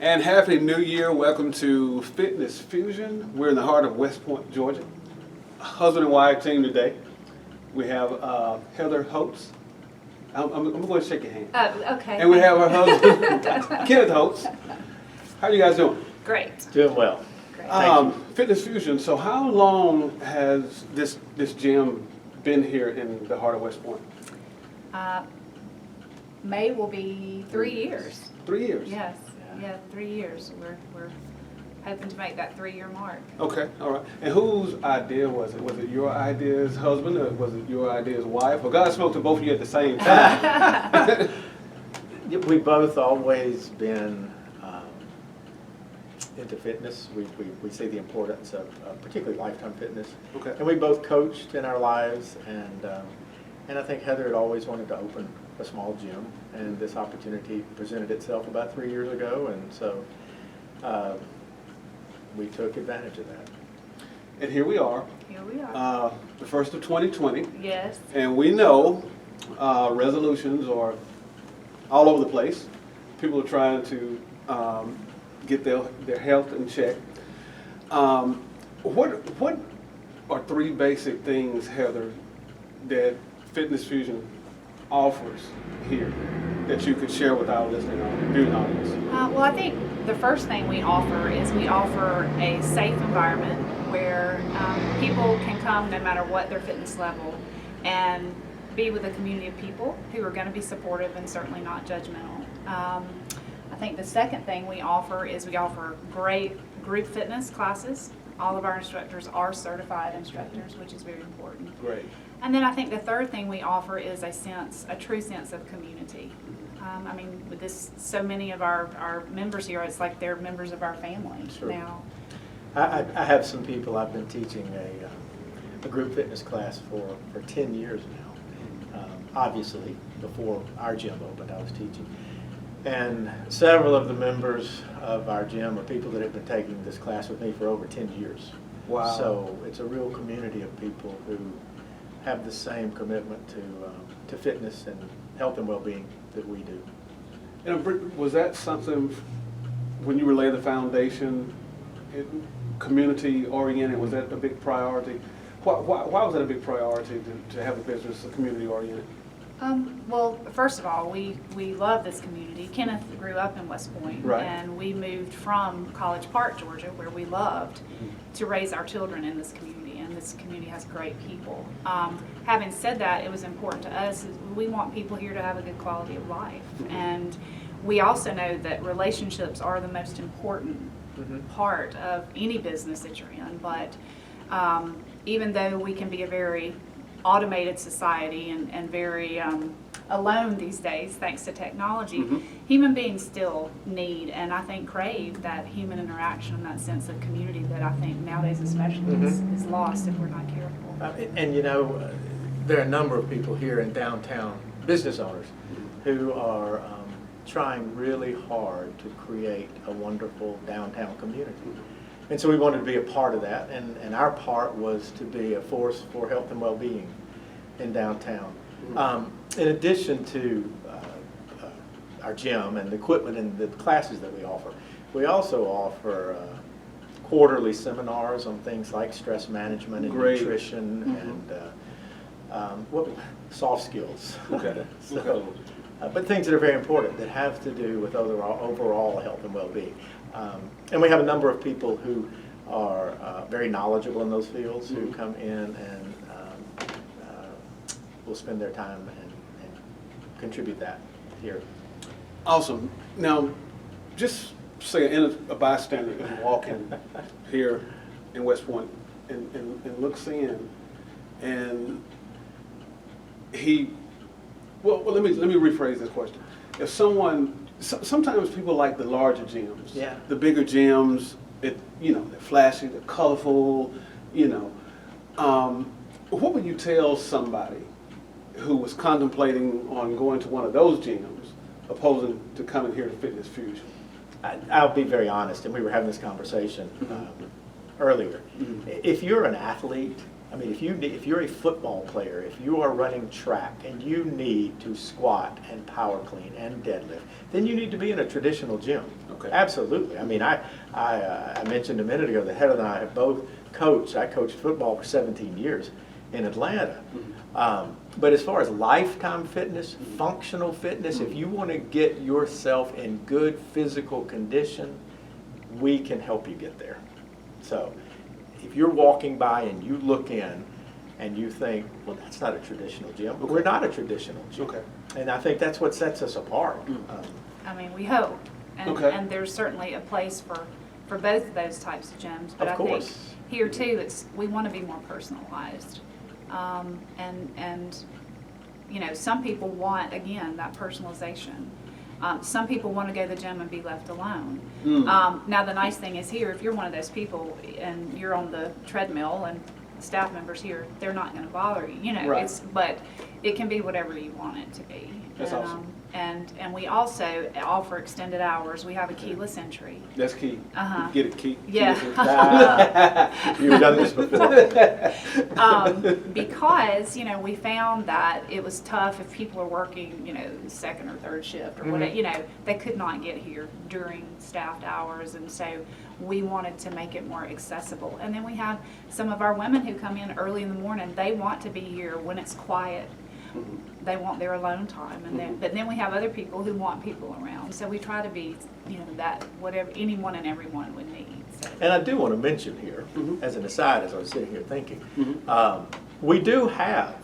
And happy New Year. Welcome to Fitness Fusion. We're in the heart of West Point, Georgia. Husband and wife team today. We have Heather Hoats. I'm going to shake your hand. Okay. And we have her husband, Kenneth Hoats. How are you guys doing? Great. Doing well. Great. Fitness Fusion. So how long has this gym been here in the heart of West Point? May will be 3 years. 3 years? Yes. Yeah, 3 years. We're hoping to make that 3-year mark. Okay, all right. And whose idea was it? Was it your idea as husband, or was it your idea as wife? Well, God spoke to both of you at the same time. We've both always been into fitness. We see the importance of particularly lifetime fitness. Okay. And we both coached in our lives, and I think Heather had always wanted to open a small gym, and this opportunity presented itself about 3 years ago, and so we took advantage of that. And here we are. Here we are. The first of 2020. Yes. And we know resolutions are all over the place. People are trying to get their health in check. What are three basic things, Heather, that Fitness Fusion offers here that you could share with our listening viewing audience? Well, I think the first thing we offer is we offer a safe environment where people can come no matter what their fitness level and be with a community of people who are going to be supportive and certainly not judgmental. I think the second thing we offer is we offer great group fitness classes. All of our instructors are certified instructors, which is very important. Great. And then I think the third thing we offer is a true sense of community. I mean, with this, so many of our members here, it's like they're members of our family Sure. now. I have some people. I've been teaching a group fitness class for 10 years now. Obviously, before our gym opened, I was teaching. And several of the members of our gym are people that have been taking this class with me for over 10 years. Wow. So it's a real community of people who have the same commitment to fitness and health and well-being that we do. And was that something, when you were laying the foundation, community oriented, was that a big priority? Why was that a big priority to have a business community oriented? Well, first of all, we love this community. Kenneth grew up in West Point, right. And we moved from College Park, Georgia, where we loved, to raise our children in this community, and this community has great people. Having said that, it was important to us, we want people here to have a good quality of life, and we also know that relationships are the most important part of any business that you're in, but even though we can be a very automated society and very alone these days thanks to technology, human beings still need and I think crave that human interaction and that sense of community that I think nowadays especially is lost if we're not careful. And you know, there are a number of people here in downtown, business owners, who are trying really hard to create a wonderful downtown community. And so we wanted to be a part of that, and our part was to be a force for health and well-being in downtown. In addition to our gym and the equipment and the classes that we also offer quarterly seminars on things like stress management and nutrition and soft skills. Okay. So, but things that are very important that have to do with overall health and well-being. And we have a number of people who are very knowledgeable in those fields who come in and will spend their time and contribute that here. Awesome. Now, just say a bystander is walking here in West Point and looks in, and let me rephrase this question. If sometimes people like the larger gyms, the bigger gyms, they're flashy, they're colorful, what would you tell somebody who was contemplating on going to one of those gyms opposing to coming here to Fitness Fusion? I'll be very honest, and we were having this conversation earlier. If you're an athlete I mean, if you're a football player, if you are running track and you need to squat and power clean and deadlift, then you need to be in a traditional gym. Okay. Absolutely. I mean, I mentioned a minute ago that Heather and I have both coached. I coached football for 17 years in Atlanta. But as far as lifetime fitness, functional fitness, if you want to get yourself in good physical condition, we can help you get there. So if you're walking by and you look in and you think, well, that's not a traditional gym, but we're not a traditional gym. Okay. And I think that's what sets us apart. I mean, we hope. And, Okay. and there's certainly a place for both of those types of gyms. But Of I think course. here too, we want to be more personalized. And you know, some people want, again, that personalization. Some people want to go to the gym and be left alone. Now the nice thing is here, if you're one of those people and you're on the treadmill and the staff members here, they're not going to bother you. You know, Right. but it can be whatever you want it to be. That's and, awesome. And we also offer extended hours. We have a keyless entry. That's key. Uh-huh. Get it, key. Yeah. You've done this before. Because, you know, we found that it was tough if people are working, you know, second or third shift or whatever, you know, they could not get here during staffed hours. And so we wanted to make it more accessible. And then we have some of our women who come in early in the morning. They want to be here when it's quiet. They want their alone time, and but then we have other people who want people around. So we try to be, you know, that whatever anyone and everyone would need. So. And I do want to mention here, as an aside, as I was sitting here thinking, we do have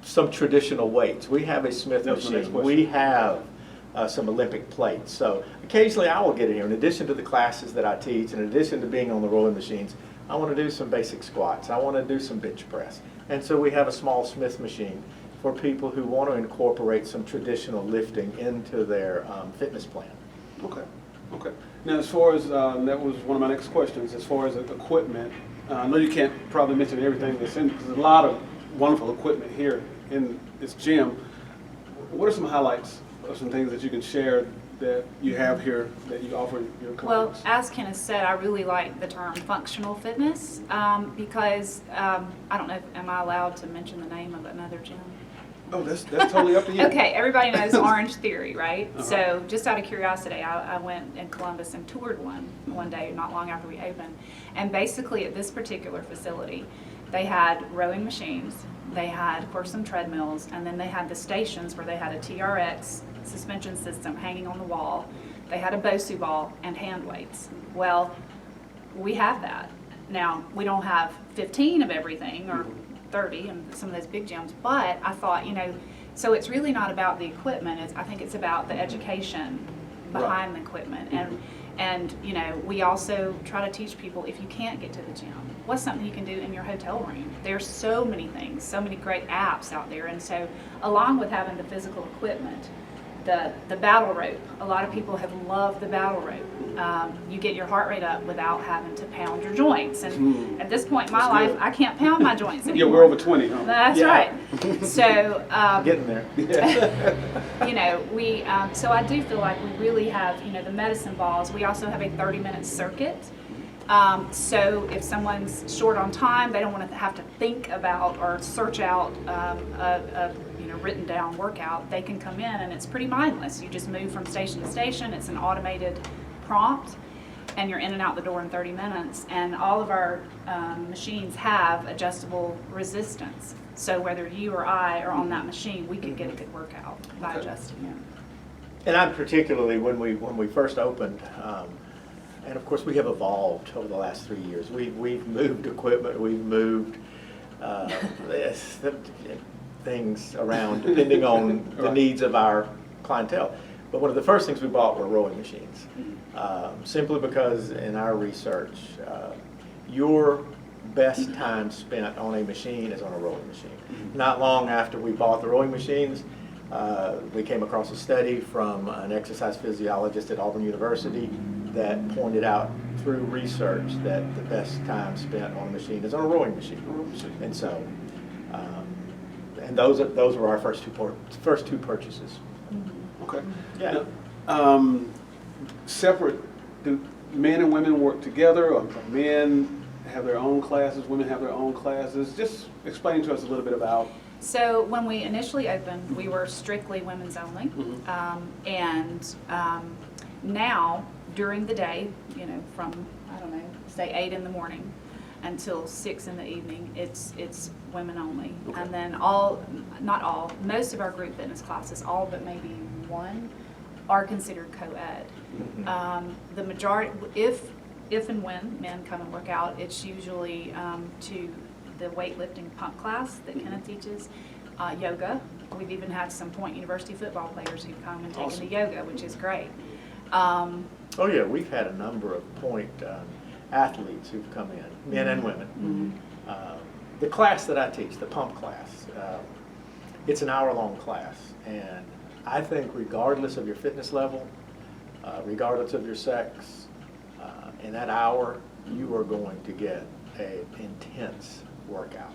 some traditional weights. We have a Smith That was my next machine. question. We have some Olympic plates. So occasionally I will get in here, in addition to the classes that I teach, in addition to being on the rowing machines, I want to do some basic squats. I want to do some bench press. And so we have a small Smith machine for people who want to incorporate some traditional lifting into their fitness plan. Okay, okay. Now, as far as, that was one of my next questions, as far as equipment, I know you can't probably mention everything that's in, there's a lot of wonderful equipment here in this gym. What are some highlights of some things that you can share that you have here that you offer your clients? Well, as Kenneth said, I really like the term functional fitness because I don't know, am I allowed to mention the name of another gym? Oh, that's totally up to you. Okay, everybody knows Orange Theory, right? So just out of curiosity, I went in Columbus and toured one day not long after we opened. And basically at this particular facility, they had rowing machines, they had, of course, some treadmills, and then they had the stations where they had a TRX suspension system hanging on the wall. They had a BOSU ball and hand weights. Well, we have that. Now, we don't have 15 of everything or 30 in some of those big gyms, but I thought, you know, so it's really not about the equipment. I think it's about the education behind the equipment. And you know, we also try to teach people, if you can't get to the gym, what's something you can do in your hotel room? There's so many things, so many great apps out there. And so along with having the physical equipment, the battle rope, a lot of people have loved the battle rope. You get your heart rate up without having to pound your joints. And at this point in my That's life, good. I can't pound my joints Yeah, anymore. we're over 20, huh? That's Yeah. right. So, Getting there. you know, we, so I do feel like we really have, you know, the medicine balls. We also have a 30-minute circuit. So if someone's short on time, they don't want to have to think about or search out a you know, written down workout. They can come in and it's pretty mindless. You just move from station to station. It's an automated prompt, and you're in and out the door in 30 minutes. And all of our machines have adjustable resistance. So whether you or I are on that machine, we can get a good workout by adjusting it. And I'm particularly, when we first opened, and of course we have evolved over the last 3 years. We've moved equipment, we've moved things around depending on the needs of our clientele. But one of the first things we bought were rowing machines, simply because in our research, your best time spent on a machine is on a rowing machine. Not long after we bought the rowing machines, we came across a study from an exercise physiologist at Auburn University that pointed out through research that the best time spent on a machine is on a rowing machine. And so, and those were our first two purchases. Okay. Yeah. Now, separate, do men and women work together, or men have their own classes, women have their own classes. Just explain to us a little bit about. So when we initially opened, we were strictly women's only. Now, during the day, you know, from, I don't know, say 8 in the morning until 6 in the evening, it's women only. Okay. And then not all, most of our group fitness classes, all but maybe one, are considered co-ed. The majority, if and when men come and work out, it's usually to the weightlifting pump class that Kenneth teaches, yoga. We've even had some Point University football players who've come and taken Awesome. the yoga, which is great. Oh yeah, we've had a number of Point athletes who've come in, men and women. The class that I teach, the pump class, it's an hour-long class, and I think regardless of your fitness level, regardless of your sex, in that hour, you are going to get an intense workout.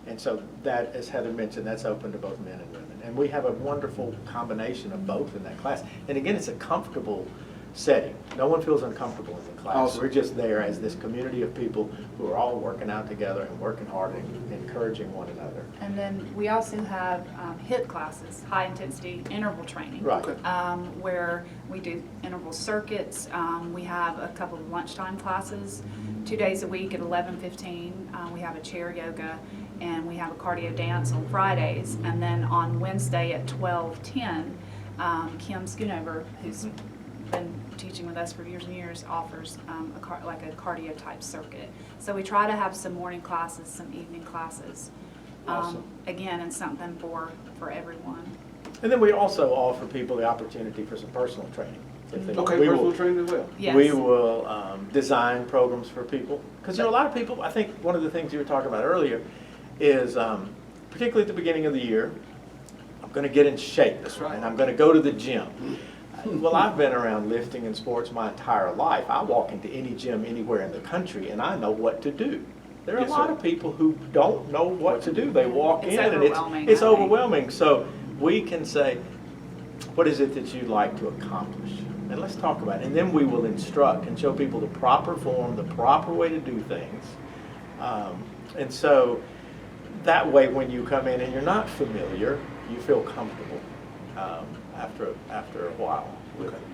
And so that, as Heather mentioned, that's open to both men and women. And we have a wonderful combination of both in that class. And again, it's a comfortable setting. No one feels uncomfortable in the class. Awesome. We're just there as this community of people who are all working out together and working hard and encouraging one another. And then we also have HIIT classes, high intensity interval training. Right. Where we do interval circuits. We have a couple of lunchtime classes, 2 days a week at 11:15. We have a chair yoga, and we have a cardio dance on Fridays. And then on Wednesday at 12:10, Kim Schoonover, who's been teaching with us for years and years, offers like a cardio type circuit. So we try to have some morning classes, some evening classes. Awesome. Again, and something for everyone. And then we also offer people the opportunity for some personal training. If they- Okay, we personal will- training as well. Yes. We will design programs for people. Because, you know, a lot of people, I think one of the things you were talking about earlier is, particularly at the beginning of the year, I'm going to get in shape. That's right. And I'm going to go to the gym. Well, I've been around lifting and sports my entire life. I walk into any gym anywhere in the country and I know what to do. There are Yes, a lot sir. of people who don't know what to do. They walk It's in and overwhelming, it's I think. overwhelming. So we can say, what is it that you'd like to accomplish? And let's talk about it. And then we will instruct and show people the proper form, the proper way to do things. And so that way when you come in and you're not familiar, you feel comfortable after a while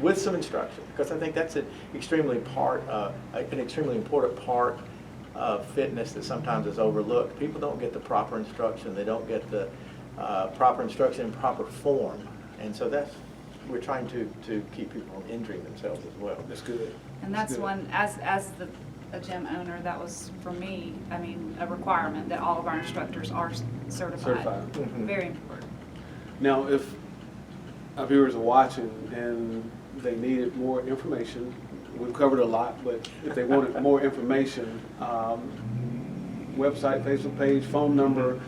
with some instruction. Because I think that's an extremely important part of fitness that sometimes is overlooked. People don't get the proper instruction. They don't get the proper instruction in proper form. And so we're trying to keep people from injuring themselves as well. That's good. And that's good. one, as a gym owner, that was, for me, I mean, a requirement that all of our instructors are certified. Certified. Mhm. Very important. Now, if our viewers are watching and they needed more information, we've covered a lot, but if they wanted more information, website, Facebook page, phone number,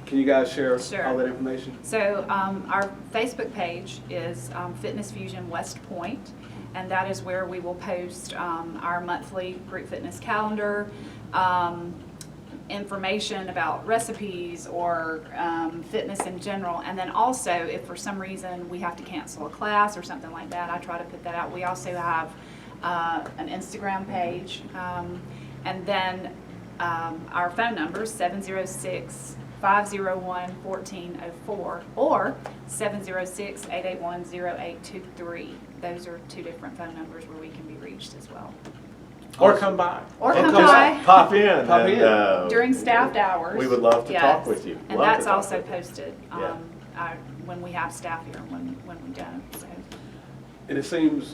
can you guys share Sure. all that information? So our Facebook page is Fitness Fusion West Point, and that is where we will post our monthly group fitness calendar, information about recipes or fitness in general. And then also, if for some reason we have to cancel a class or something like that, I try to put that out. We also have an Instagram page, and then our phone number is 706-501-1404 or 706-881-0823. Those are two different phone numbers where we can be reached as well. Or come by. Or come come by Pop in. Pop and, in. during staffed hours. We would love to talk Yes. with you. And Love to that's talk also with you. posted Yeah. when we have staff here and when we don't. So And it seems,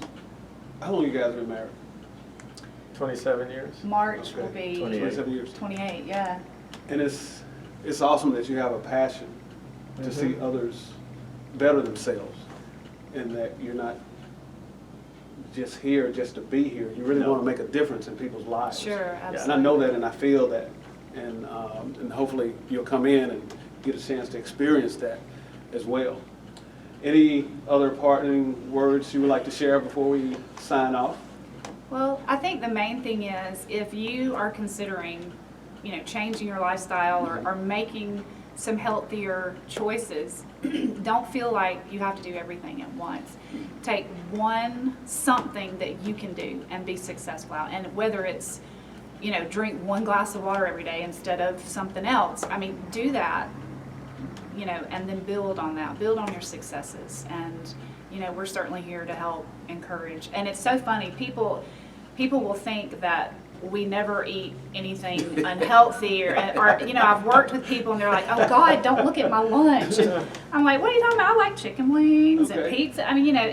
how long you guys been married? 27 years? March will Okay. be 27 years. 28, yeah. And it's awesome that you have a passion to see Mhm. others better themselves, and that you're not just here just to be here. You really No. want to make a difference in people's lives. Sure, And absolutely. I know that, and I feel that, and hopefully you'll come in and get a chance to experience that as well. Any other parting words you would like to share before we sign off? Well, I think the main thing is if you are considering, changing your lifestyle or making some healthier choices, don't feel like you have to do everything at once. Take something that you can do and be successful at. And whether it's you know, drink 1 glass of water every day instead of something else. I mean, do that, you know, and then build on that, build on your successes. And, you know, we're certainly here to help encourage. And it's so funny, people will think that we never eat anything unhealthy or, you know, I've worked with people and they're like, oh God, don't look at my lunch. And I'm like, what are you talking about? I like chicken wings and pizza. I mean, you know,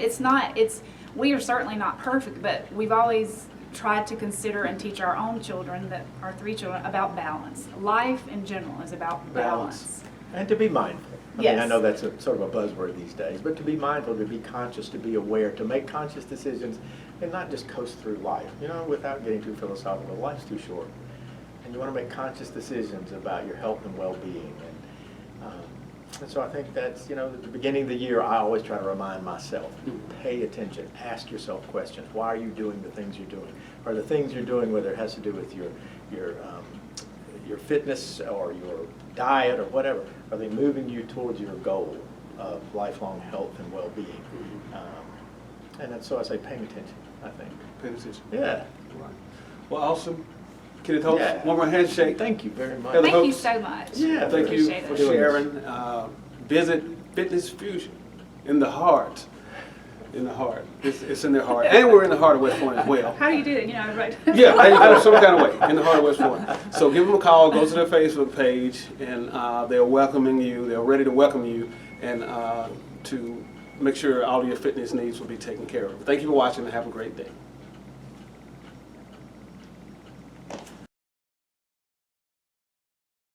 we are certainly not perfect, but we've always tried to consider and teach our own children, that our 3 children, about balance. Life in general is about balance. And to be mindful. I Yes. mean, I know that's sort of a buzzword these days, but to be mindful, to be conscious, to be aware, to make conscious decisions, and not just coast through life, you know, without getting too philosophical. Life's too short. And you want to make conscious decisions about your health and well-being. And so I think that's, you know, at the beginning of the year, I always try to remind myself, pay attention, ask yourself questions. Why are you doing the things you're doing? Are the things you're doing, whether it has to do with your fitness or your diet or whatever, are they moving you towards your goal of lifelong health and well-being? So I say paying attention, I think. Paying attention. Yeah. Right. Well, awesome. Kenneth Hoats, Yeah. one more handshake. Thank you very much. Heather Thank you Hoats. so much. Yeah, Thank you Appreciate for it. sharing. Visit Fitness Fusion in the heart. In the heart. It's in their heart. And we're in the heart of West Point as well. How do you do it? You know, right? Yeah, some kind of way, in the heart of West Point. So give them a call, go to their Facebook page, and they're welcoming you. They're ready to welcome you and to make sure all of your fitness needs will be taken care of. Thank you for watching and have a great day.